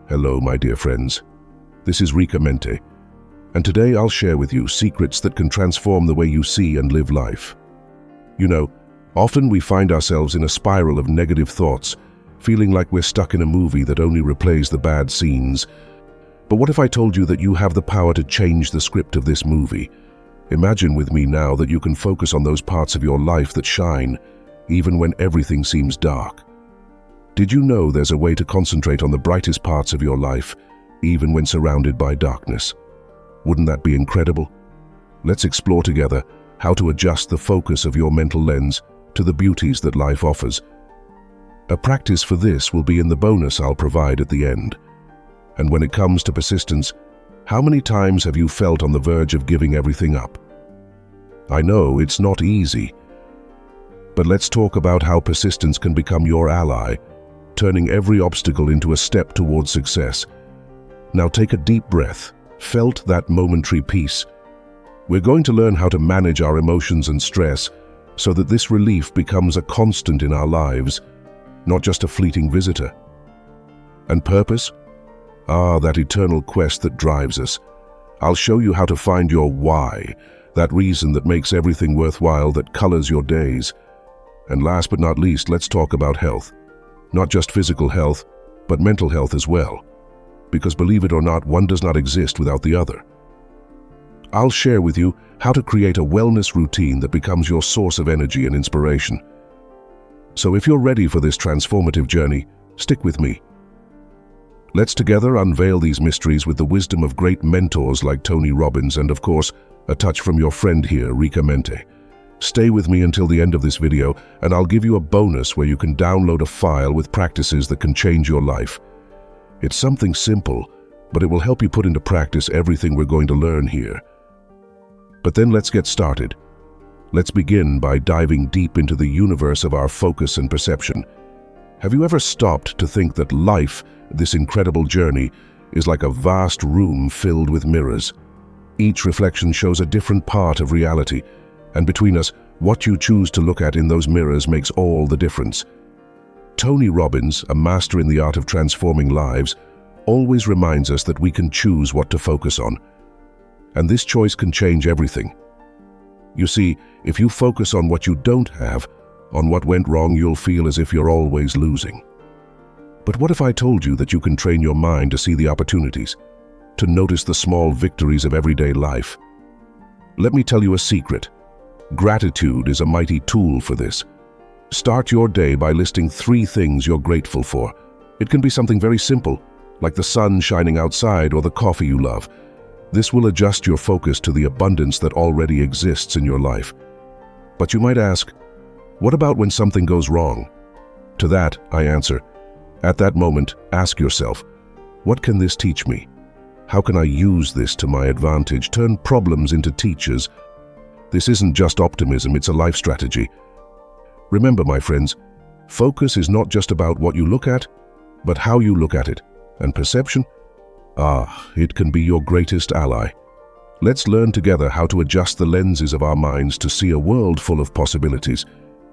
Hello, my dear friends. This is Rica Mente, and today I'll share with you secrets that can transform the way you see and live life. You know, often we find ourselves in a spiral of negative thoughts, feeling like we're stuck in a movie that only replays the bad scenes. But what if I told you that you have the power to change the script of this movie? Imagine with me now that you can focus on those parts of your life that shine, even when everything seems dark. Did you know there's a way to concentrate on the brightest parts of your life, even when surrounded by darkness? Wouldn't that be incredible? Let's explore together how to adjust the focus of your mental lens to the beauties that life offers. A practice for this will be in the bonus I'll provide at the end. And when it comes to persistence, how many times have you felt on the verge of giving everything up? I know it's not easy, but let's talk about how persistence can become your ally, turning every obstacle into a step towards success. Now take a deep breath. Felt that momentary peace? We're going to learn how to manage our emotions and stress so that this relief becomes a constant in our lives, not just a fleeting visitor. And purpose? That eternal quest that drives us. I'll show you how to find your why, that reason that makes everything worthwhile, that colors your days. And last but not least, let's talk about health. Not just physical health, but mental health as well. Because believe it or not, one does not exist without the other. I'll share with you how to create a wellness routine that becomes your source of energy and inspiration. So if you're ready for this transformative journey, stick with me. Let's together unveil these mysteries with the wisdom of great mentors like Tony Robbins and, of course, a touch from your friend here, Rica Mente. Stay with me until the end of this video, and I'll give you a bonus where you can download a file with practices that can change your life. It's something simple, but it will help you put into practice everything we're going to learn here. But then let's get started. Let's begin by diving deep into the universe of our focus and perception. Have you ever stopped to think that life, this incredible journey, is like a vast room filled with mirrors? Each reflection shows a different part of reality, and between us, what you choose to look at in those mirrors makes all the difference. Tony Robbins, a master in the art of transforming lives, always reminds us that we can choose what to focus on. And this choice can change everything. You see, if you focus on what you don't have, on what went wrong, you'll feel as if you're always losing. But what if I told you that you can train your mind to see the opportunities, to notice the small victories of everyday life? Let me tell you a secret. Gratitude is a mighty tool for this. Start your day by listing 3 things you're grateful for. It can be something very simple, like the sun shining outside or the coffee you love. This will adjust your focus to the abundance that already exists in your life. But you might ask, what about when something goes wrong? To that, I answer, at that moment, ask yourself, what can this teach me? How can I use this to my advantage? Turn problems into teachers. This isn't just optimism, it's a life strategy. Remember, my friends, focus is not just about what you look at, but how you look at it. And perception? It can be your greatest ally. Let's learn together how to adjust the lenses of our minds to see a world full of possibilities,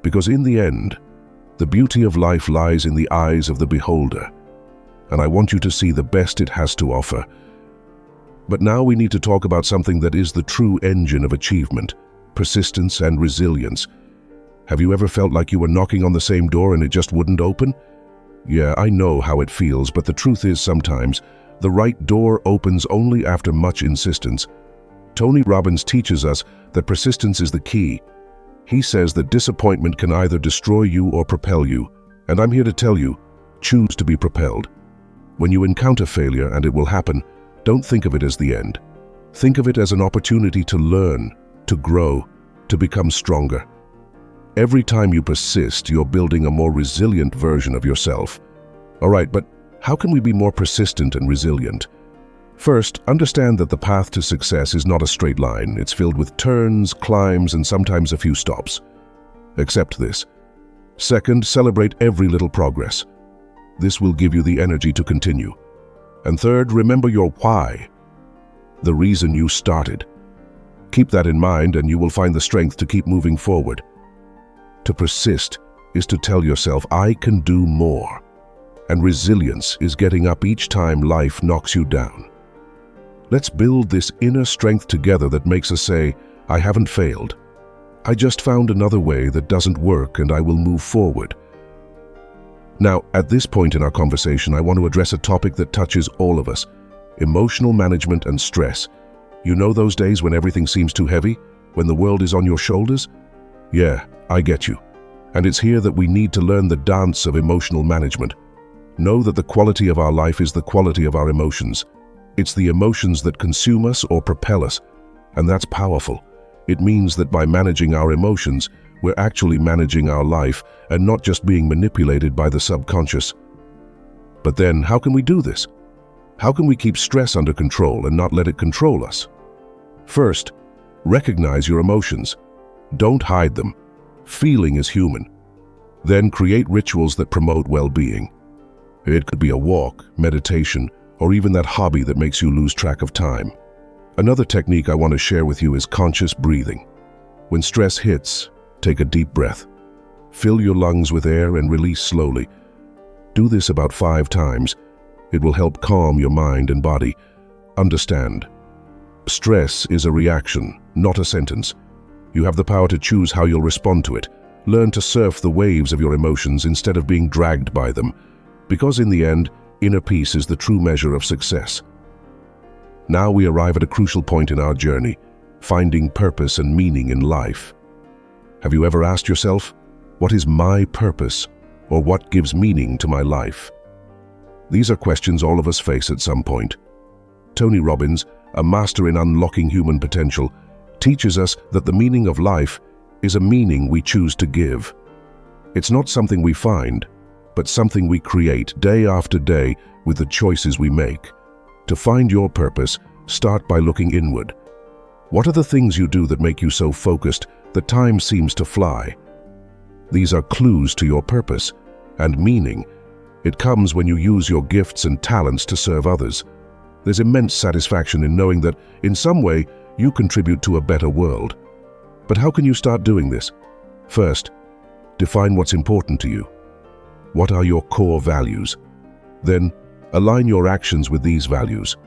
because in the end, the beauty of life lies in the eyes of the beholder. And I want you to see the best it has to offer. But now we need to talk about something that is the true engine of achievement, persistence and resilience. Have you ever felt like you were knocking on the same door and it just wouldn't open? Yeah, I know how it feels, but the truth is sometimes the right door opens only after much insistence. Tony Robbins teaches us that persistence is the key. He says that disappointment can either destroy you or propel you, and I'm here to tell you, choose to be propelled. When you encounter failure, and it will happen, don't think of it as the end. Think of it as an opportunity to learn, to grow, to become stronger. Every time you persist, you're building a more resilient version of yourself. All right, but how can we be more persistent and resilient? First, understand that the path to success is not a straight line. It's filled with turns, climbs, and sometimes a few stops. Accept this. Second, celebrate every little progress. This will give you the energy to continue. And third, remember your why, the reason you started. Keep that in mind and you will find the strength to keep moving forward. To persist is to tell yourself, I can do more. and resilience is getting up each time life knocks you down. Let's build this inner strength together that makes us say, I haven't failed. I just found another way that doesn't work and I will move forward. Now, at this point in our conversation, I want to address a topic that touches all of us: emotional management and stress. You know those days when everything seems too heavy, when the world is on your shoulders? Yeah, I get you. And it's here that we need to learn the dance of emotional management. Know that the quality of our life is the quality of our emotions. It's the emotions that consume us or propel us, and that's powerful. It means that by managing our emotions, we're actually managing our life and not just being manipulated by the subconscious. But then, how can we do this? How can we keep stress under control and not let it control us? First, recognize your emotions. Don't hide them. Feeling is human. Then create rituals that promote well-being. It could be a walk, meditation, or even that hobby that makes you lose track of time. Another technique I want to share with you is conscious breathing. When stress hits, take a deep breath. Fill your lungs with air and release slowly. Do this about 5 times. It will help calm your mind and body. Understand, stress is a reaction, not a sentence. You have the power to choose how you'll respond to it. Learn to surf the waves of your emotions instead of being dragged by them, because in the end, inner peace is the true measure of success. Now we arrive at a crucial point in our journey, finding purpose and meaning in life. Have you ever asked yourself, what is my purpose, or what gives meaning to my life? These are questions all of us face at some point. Tony Robbins, a master in unlocking human potential, teaches us that the meaning of life is a meaning we choose to give. It's not something we find, but something we create day after day with the choices we make. To find your purpose, start by looking inward. What are the things you do that make you so focused that time seems to fly? These are clues to your purpose and meaning. It comes when you use your gifts and talents to serve others. There's immense satisfaction in knowing that, in some way, you contribute to a better world. But how can you start doing this? First, define what's important to you. What are your core values? Then, align your actions with these values.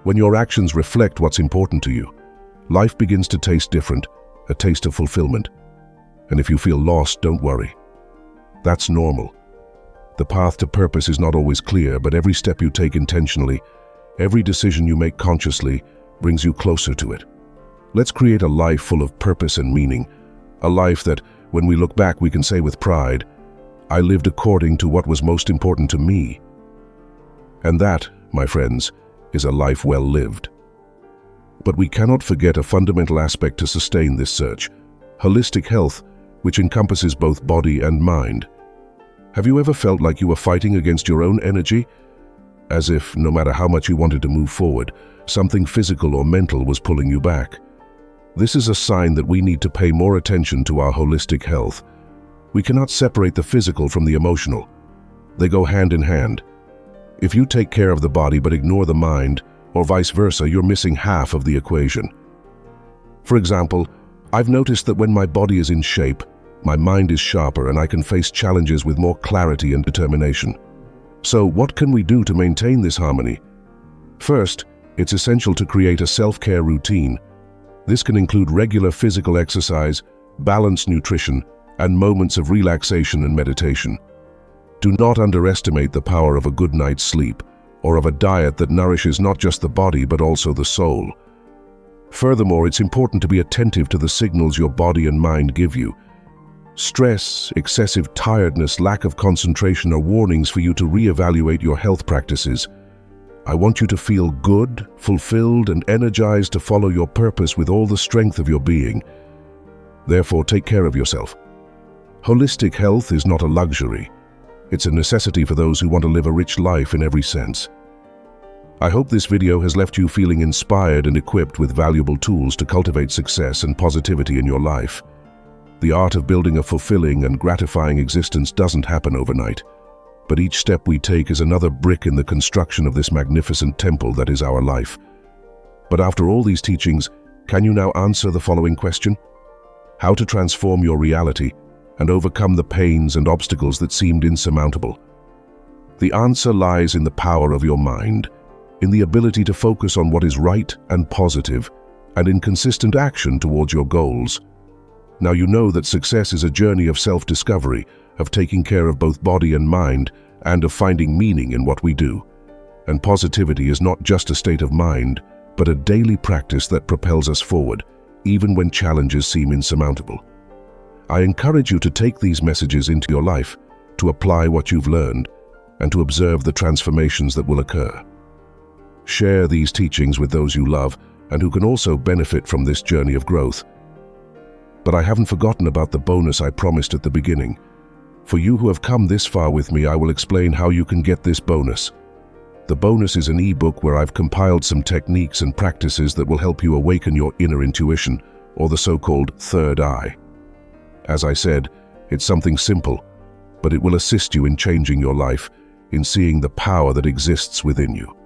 When your actions reflect what's important to you, life begins to taste different, a taste of fulfillment. And if you feel lost, don't worry. That's normal. The path to purpose is not always clear, but every step you take intentionally, every decision you make consciously, brings you closer to it. Let's create a life full of purpose and meaning, a life that, when we look back, we can say with pride, I lived according to what was most important to me. And that, my friends, is a life well lived. But we cannot forget a fundamental aspect to sustain this search: holistic health, which encompasses both body and mind. Have you ever felt like you were fighting against your own energy? As if, no matter how much you wanted to move forward, something physical or mental was pulling you back. This is a sign that we need to pay more attention to our holistic health. We cannot separate the physical from the emotional. They go hand in hand. If you take care of the body but ignore the mind, or vice versa, you're missing half of the equation. For example, I've noticed that when my body is in shape, my mind is sharper and I can face challenges with more clarity and determination. So what can we do to maintain this harmony? First, it's essential to create a self-care routine. This can include regular physical exercise, balanced nutrition, and moments of relaxation and meditation. Do not underestimate the power of a good night's sleep, or of a diet that nourishes not just the body but also the soul. Furthermore, it's important to be attentive to the signals your body and mind give you. Stress, excessive tiredness, lack of concentration are warnings for you to reevaluate your health practices. I want you to feel good, fulfilled, and energized to follow your purpose with all the strength of your being. Therefore, take care of yourself. Holistic health is not a luxury. It's a necessity for those who want to live a rich life in every sense. I hope this video has left you feeling inspired and equipped with valuable tools to cultivate success and positivity in your life. The art of building a fulfilling and gratifying existence doesn't happen overnight, but each step we take is another brick in the construction of this magnificent temple that is our life. But after all these teachings, can you now answer the following question? How to transform your reality and overcome the pains and obstacles that seemed insurmountable? The answer lies in the power of your mind, in the ability to focus on what is right and positive, and in consistent action towards your goals. Now you know that success is a journey of self-discovery, of taking care of both body and mind, and of finding meaning in what we do. And positivity is not just a state of mind, but a daily practice that propels us forward, even when challenges seem insurmountable. I encourage you to take these messages into your life, to apply what you've learned, and to observe the transformations that will occur. Share these teachings with those you love and who can also benefit from this journey of growth. But I haven't forgotten about the bonus I promised at the beginning. For you who have come this far with me, I will explain how you can get this bonus. The bonus is an ebook where I've compiled some techniques and practices that will help you awaken your inner intuition, or the so-called third eye. As I said, it's something simple, but it will assist you in changing your life, in seeing the power that exists within you.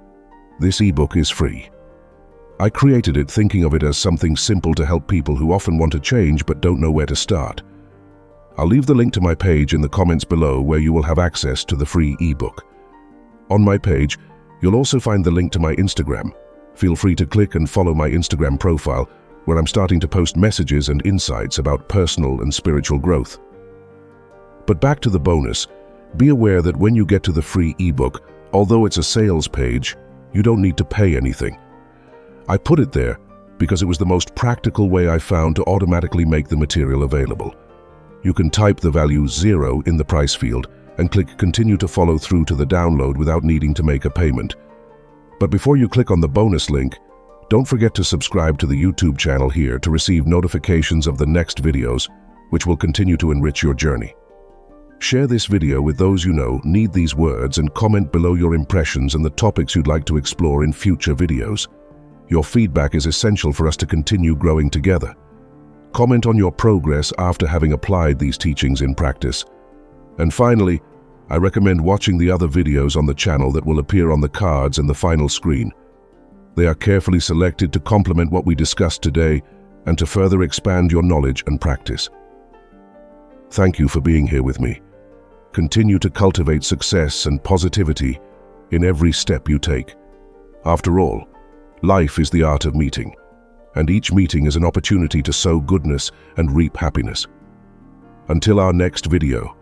This ebook is free. I created it thinking of it as something simple to help people who often want to change but don't know where to start. I'll leave the link to my page in the comments below where you will have access to the free ebook. On my page, you'll also find the link to my Instagram. Feel free to click and follow my Instagram profile, where I'm starting to post messages and insights about personal and spiritual growth. But back to the bonus, be aware that when you get to the free ebook, although it's a sales page, you don't need to pay anything. I put it there because it was the most practical way I found to automatically make the material available. You can type the value 0 in the price field and click continue to follow through to the download without needing to make a payment. But before you click on the bonus link, don't forget to subscribe to the YouTube channel here to receive notifications of the next videos, which will continue to enrich your journey. Share this video with those you know need these words and comment below your impressions and the topics you'd like to explore in future videos. Your feedback is essential for us to continue growing together. Comment on your progress after having applied these teachings in practice. And finally, I recommend watching the other videos on the channel that will appear on the cards and the final screen. They are carefully selected to complement what we discussed today and to further expand your knowledge and practice. Thank you for being here with me. Continue to cultivate success and positivity in every step you take. After all, life is the art of meeting, and each meeting is an opportunity to sow goodness and reap happiness. Until our next video,